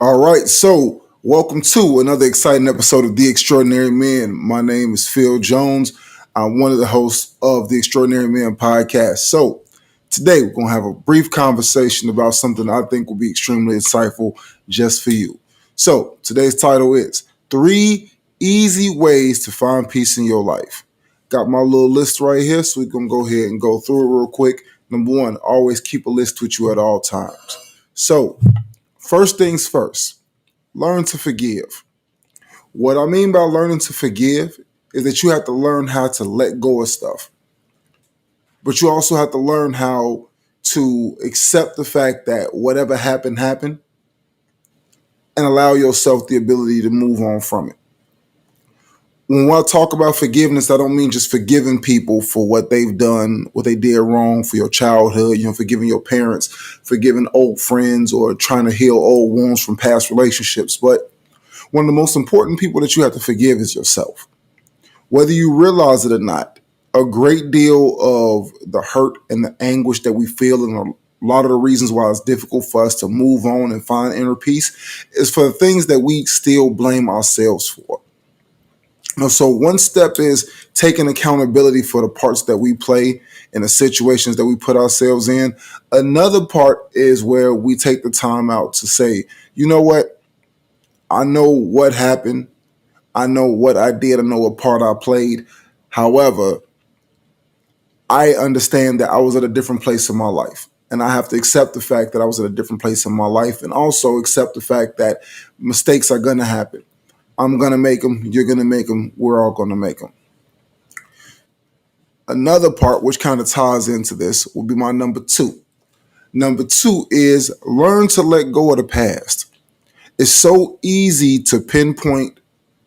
All right, so welcome to another exciting episode of The Extraordinary Man. My name is Phil Jones. I'm one of the hosts of the Extraordinary Man podcast. So today we're going to have a brief conversation about something I think will be extremely insightful just for you. So today's title is Three Easy Ways to Find Peace in Your Life. Got my little list right here, so we're going to go ahead and go through it real quick. Number one, always keep a list with you at all times. So, first things first, learn to forgive. What I mean by learning to forgive is that you have to learn how to let go of stuff, but you also have to learn how to accept the fact that whatever happened, happened, and allow yourself the ability to move on from it. When I talk about forgiveness, I don't mean just forgiving people for what they've done, what they did wrong for your childhood, forgiving your parents, forgiving old friends, or trying to heal old wounds from past relationships. But one of the most important people that you have to forgive is yourself. Whether you realize it or not, a great deal of the hurt and the anguish that we feel, and a lot of the reasons why it's difficult for us to move on and find inner peace, is for the things that we still blame ourselves for. So one step is taking accountability for the parts that we play in the situations that we put ourselves in. Another part is where we take the time out to say, you know what? I know what happened. I know what I did. I know what part I played. However, I understand that I was at a different place in my life. And I have to accept the fact that I was at a different place in my life, and also accept the fact that mistakes are going to happen. I'm going to make them. You're going to make them. We're all going to make them. Another part, which kind of ties into this, will be my number two. Number two is learn to let go of the past. It's so easy to pinpoint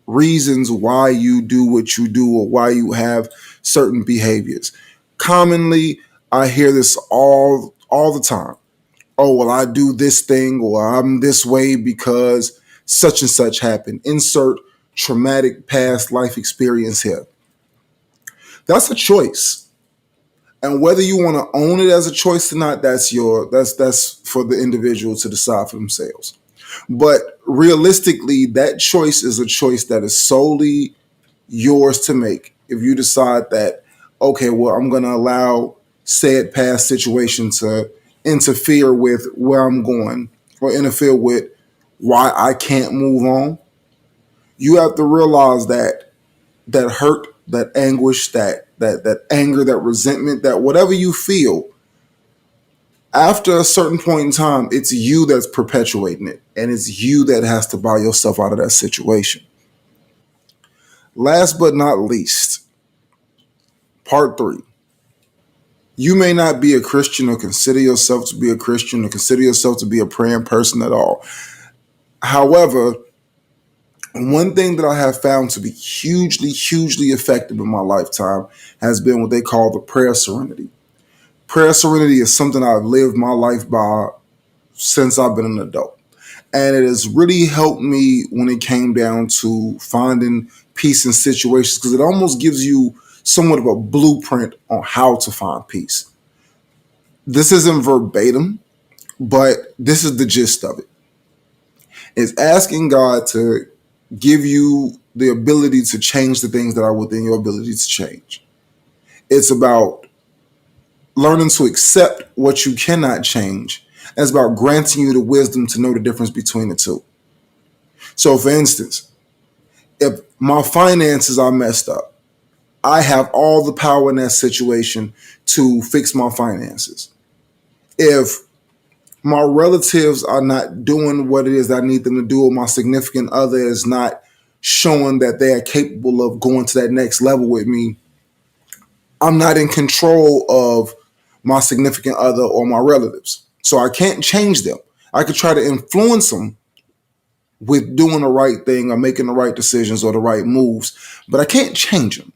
reasons why you do what you do or why you have certain behaviors. Commonly, I hear this all the time. Oh, well, I do this thing, or I'm this way because such and such happened. Insert traumatic past life experience here. That's a choice. And whether you want to own it as a choice or not, that's for the individual to decide for themselves. But realistically, that choice is a choice that is solely yours to make. If you decide that, okay, well, I'm going to allow said past situation to interfere with where I'm going or interfere with why I can't move on, you have to realize that that hurt, that anguish, that anger, that resentment, that whatever you feel, after a certain point in time, it's you that's perpetuating it, and it's you that has to buy yourself out of that situation. Last but not least, part three. You may not be a Christian or consider yourself to be a Christian or consider yourself to be a praying person at all. However, one thing that I have found to be hugely effective in my lifetime has been what they call the prayer serenity. Prayer serenity is something I've lived my life by since I've been an adult. And it has really helped me when it came down to finding peace in situations, because it almost gives you somewhat of a blueprint on how to find peace. This isn't verbatim, but this is the gist of it. It's asking God to give you the ability to change the things that are within your ability to change. It's about learning to accept what you cannot change. And it's about granting you the wisdom to know the difference between the two. So, for instance, if my finances are messed up, I have all the power in that situation to fix my finances. If my relatives are not doing what it is I need them to do, or my significant other is not showing that they are capable of going to that next level with me, I'm not in control of my significant other or my relatives. So I can't change them. I could try to influence them with doing the right thing or making the right decisions or the right moves, but I can't change them.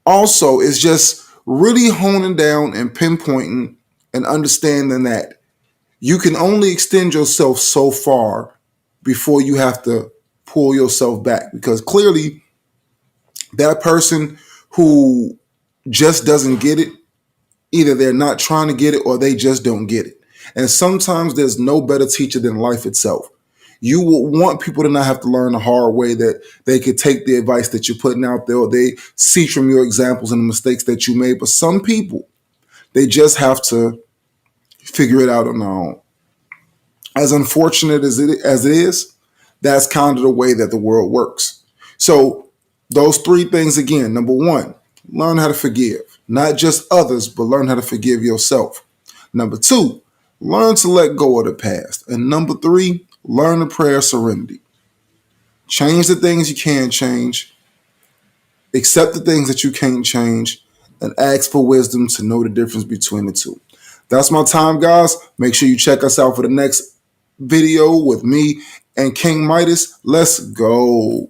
Also, it's just really honing down and pinpointing and understanding that you can only extend yourself so far before you have to pull yourself back, because clearly that person who just doesn't get it, either they're not trying to get it or they just don't get it. And sometimes there's no better teacher than life itself. You will want people to not have to learn the hard way, that they could take the advice that you're putting out there, or they see from your examples and the mistakes that you made. But some people, they just have to figure it out on their own. As unfortunate as it is, that's kind of the way that the world works. So those three things again. Number one, learn how to forgive. Not just others, but learn how to forgive yourself. Number two, learn to let go of the past. And number three, learn the prayer of serenity. Change the things you can change, accept the things that you can't change, and ask for wisdom to know the difference between the two. That's my time, guys. Make sure you check us out for the next video with me and King Midas. Let's go.